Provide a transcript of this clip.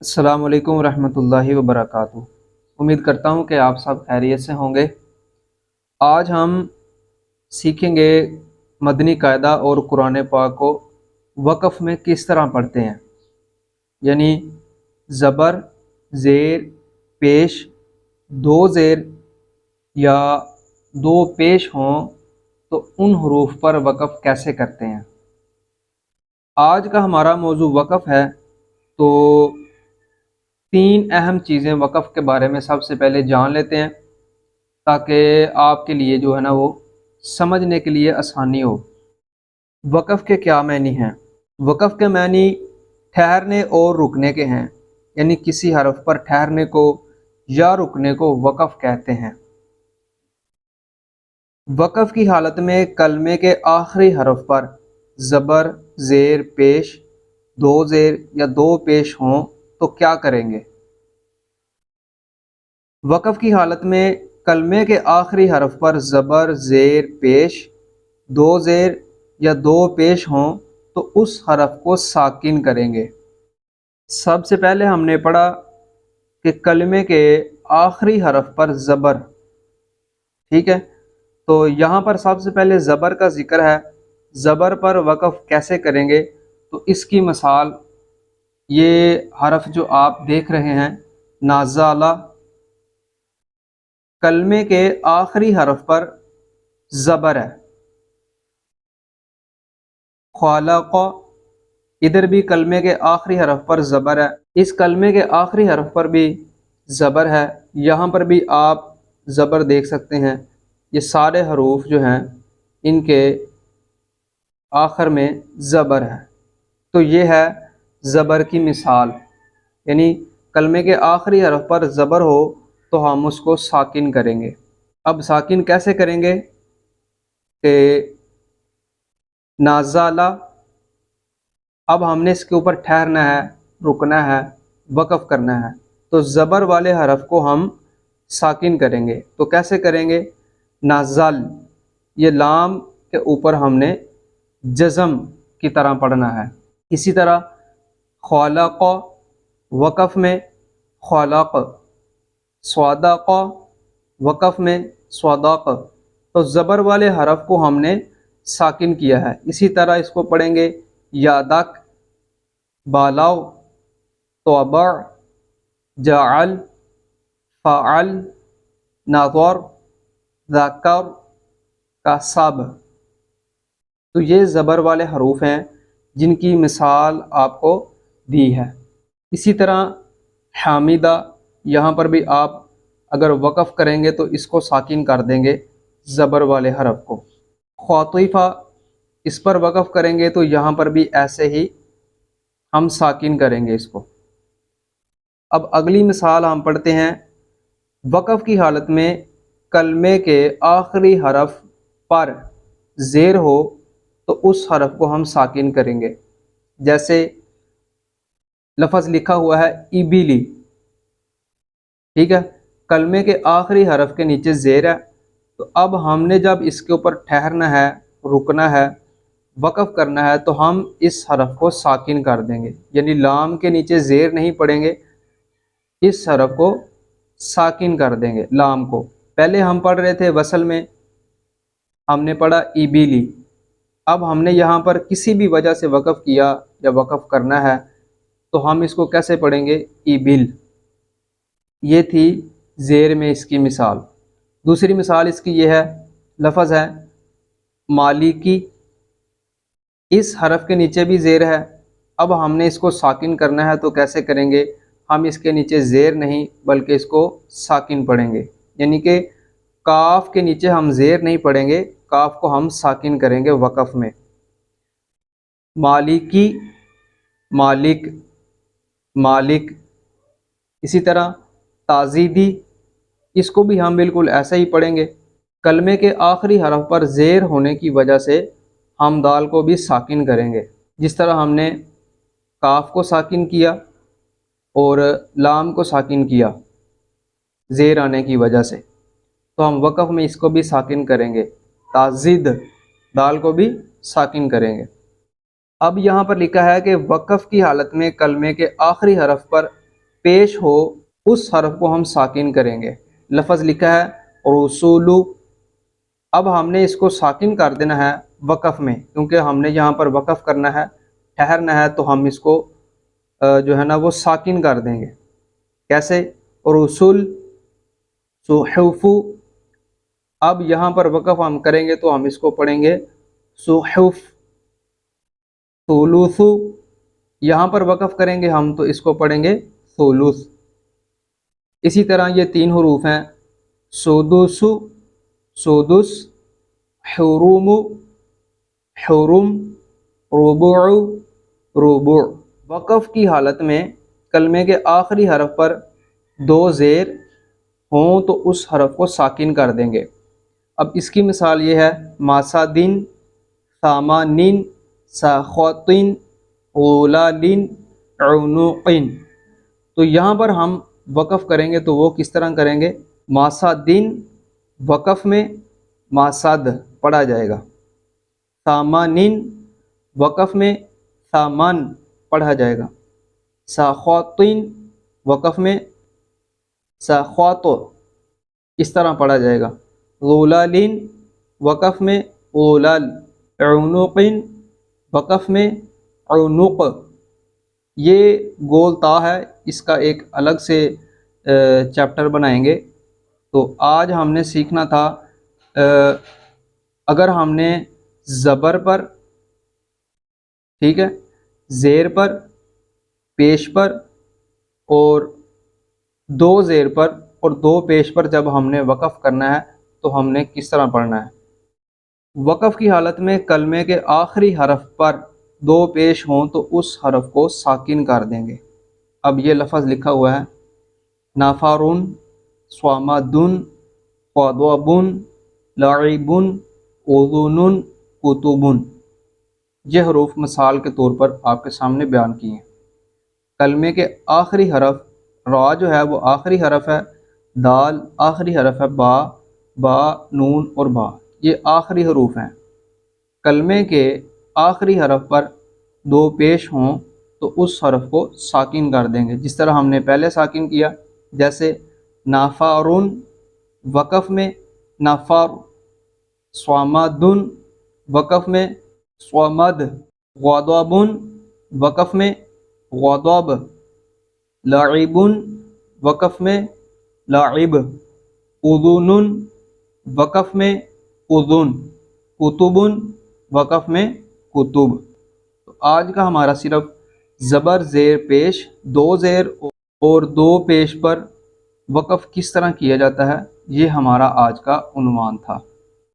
अस्सलामु अलैकुम रहमतुल्लाहि व बरकातुहू। उम्मीद करता हूँ कि आप सब खैरियत से होंगे। आज हम सीखेंगे मदनी कायदा और कुरान पाक को वक़फ़ में किस तरह पढ़ते हैं, यानी ज़बर, ज़ेर, पेश, दो ज़ेर या दो पेश हों तो उन हरूफ पर वक़फ़ कैसे करते हैं। आज का हमारा मौजू वक़फ़ है, तो तीन अहम चीज़ें वक़फ़ के बारे में सबसे पहले जान लेते हैं ताकि आपके लिए जो है ना वो समझने के लिए आसानी हो। वक़फ़ के क्या मानी हैं? वक़फ़ के मानी ठहरने और रुकने के हैं, यानी किसी हरफ पर ठहरने को या रुकने को वक़फ़ कहते हैं। वक़फ़ की हालत में कलमे के आखिरी हरफ पर ज़बर, ज़ेर, पेश, दो ज़ेर या दो पेश हों तो क्या करेंगे? वक़फ़ की हालत में कलमे के आखिरी हरफ पर ज़बर, ज़ेर, पेश, दो ज़ेर या दो पेश हों तो उस हरफ को साकिन करेंगे। सबसे पहले हमने पढ़ा कि कलमे के आखिरी हरफ पर ज़बर, ठीक है, तो यहाँ पर सबसे पहले ज़बर का ज़िक्र है। ज़बर पर वक़फ़ कैसे करेंगे, तो इसकी मिसाल ये हरफ जो आप देख रहे हैं नाज़ाला, कलमे के आखिरी हरफ पर ज़बर है। ख़ालक़, इधर भी कलमे के आखिरी हरफ पर ज़बर है। इस कलमे के आखिरी हरफ पर भी ज़बर है। यहाँ पर भी आप ज़बर देख सकते हैं। ये सारे हरूफ जो हैं इनके आखिर में ज़बर है। तो ये है ज़बर की मिसाल, यानी कलमे के आखिरी हरफ पर ज़बर हो तो हम उसको साकिन करेंगे। अब साकिन कैसे करेंगे कि नाज़ाला, अब हमने इसके ऊपर ठहरना है, रुकना है, वक़फ़ करना है, तो ज़बर वाले हरफ को हम साकिन करेंगे। तो कैसे करेंगे? नाज़ल, ये लाम के ऊपर हमने जज़म की तरह पढ़ना है। इसी तरह ख़ालक़, वक़फ़ में ख़ालक़, स्वादक़, वक़फ़ में स्वादक़, तो ज़बर वाले हरफ को हमने साकिन किया है। इसी तरह इसको पढ़ेंगे यादक, बालाव, तौबा, जाअल, फ़अल, नज़र, ज़कर, कसब। तो ये ज़बर वाले हरूफ हैं जिनकी मिसाल आपको दी है। इसी तरह हामिदा, यहाँ पर भी आप अगर वक़फ़ करेंगे तो इसको साकिन कर देंगे ज़बर वाले हरफ को। ख़ातिफ़ा, इस पर वक़फ़ करेंगे तो यहाँ पर भी ऐसे ही हम साकिन करेंगे इसको। अब अगली मिसाल हम पढ़ते हैं। वक़फ़ की हालत में कलमे के आखिरी हरफ पर ज़ेर हो तो उस हरफ को हम साकिन करेंगे। जैसे लफ़ज़ लिखा हुआ है इबिली, ठीक है, कलमे के आखिरी हरफ के नीचे ज़ेर है, तो अब हमने जब इसके ऊपर ठहरना है, रुकना है, वक़फ़ करना है, तो हम इस हरफ को साकिन कर देंगे, यानी लाम के नीचे ज़ेर नहीं पढ़ेंगे, इस हरफ को साकिन कर देंगे लाम को। पहले हम पढ़ रहे थे वसल में, हमने पढ़ा इबिली, अब हमने यहाँ पर किसी भी वजह से वक़फ़ किया या वक़फ़ करना है तो हम इसको कैसे पढ़ेंगे? इबिल। ये थी ज़ेर में इसकी मिसाल। दूसरी मिसाल इसकी ये है, लफ़ज़ है मालिकी, इस हरफ के नीचे भी ज़ेर है, अब हमने इसको साकिन करना है तो कैसे करेंगे? हम इसके नीचे ज़ेर नहीं बल्कि इसको साकिन पढ़ेंगे, यानी कि काफ के नीचे हम ज़ेर नहीं पढ़ेंगे, काफ को हम साकिन करेंगे वक़फ़ में। मालिकी, मालिक, मालिक। इसी तरह ताज़ीदी, इसको भी हम बिल्कुल ऐसे ही पढ़ेंगे। कलमे के आखिरी हरफ पर ज़ेर होने की वजह से हम दाल को भी साकिन करेंगे, जिस तरह हमने काफ को साकिन किया और लाम को साकिन किया ज़ेर आने की वजह से, तो हम वक़फ़ में इसको भी साकिन करेंगे। ताज़ीद, दाल को भी साकिन करेंगे। अब यहाँ पर लिखा है कि वक़फ़ की हालत में कलमे के आखिरी हरफ पर پیش ہو اس حرف کو ہم ساکن کریں گے۔ لفظ لکھا ہے رسولو، اب ہم نے اس کو ساکن کر دینا ہے وقف میں، کیونکہ ہم نے یہاں پر وقف کرنا ہے، ٹھہرنا ہے، تو ہم اس کو جو ہے نا وہ ساکن کر دیں گے۔ کیسے؟ رسول، صحف، اب یہاں پر وقف ہم کریں گے تو ہم اس کو پڑھیں گے صحف، ثلث، یہاں پر وقف کریں گے ہم تو اس کو پڑھیں گے ثلث۔ اسی طرح یہ 3 حروف ہیں، سدس، سدس، حرم، حرم، ربع، ربع۔ وقف کی حالت میں کلمے کے آخری حرف پر 2 زیر ہوں تو اس حرف کو ساکن کر دیں گے۔ اب اس کی مثال یہ ہے ماسادن، ثامانین، ساخوتین، غلالین، عنوقین۔ تو یہاں پر ہم وقف کریں گے تو وہ کس طرح کریں گے؟ ماسادن وقف میں ماسد پڑھا جائے گا، ثامانین وقف میں ثامان پڑھا جائے گا، ساخوتین وقف میں ساخواتو اس طرح پڑھا جائے گا، غلالین وقف میں غلال، عنوقین وقف میں عنق۔ یہ گول تا ہے، اس کا ایک الگ سے چیپٹر بنائیں گے۔ تو آج ہم نے سیکھنا تھا اگر ہم نے زبر پر، ٹھیک ہے، زیر پر، پیش پر اور 2 زیر پر اور 2 پیش پر جب ہم نے وقف کرنا ہے تو ہم نے کس طرح پڑھنا ہے۔ وقف کی حالت میں کلمے کے آخری حرف پر 2 پیش ہوں تو اس حرف کو ساکن کر دیں گے۔ اب یہ لفظ لکھا ہوا ہے نافارون، صوامدن، قدوبن، لعبن، اذن، کتبن۔ یہ حروف مثال کے طور پر آپ کے سامنے بیان کیے ہیں۔ کلمے کے آخری حرف، را جو ہے وہ آخری حرف ہے، دال آخری حرف ہے، با، با، نون اور با، یہ آخری حروف ہیں۔ کلمے کے آخری حرف پر 2 پیش ہوں تو اس حرف کو ساکن کر دیں گے، جس طرح ہم نے پہلے ساکن کیا، جیسے نافارون وقف میں نافار، صوامدن وقف میں صومد، غضبن وقف میں غضب، لعبن وقف میں لعب، اذن وقف میں اذن، کتبن وقف میں کتب۔ تو آج کا ہمارا صرف زبر زیر پیش، 2 زیر اور 2 پیش پر وقف کس طرح کیا جاتا ہے، یہ ہمارا آج کا عنوان تھا۔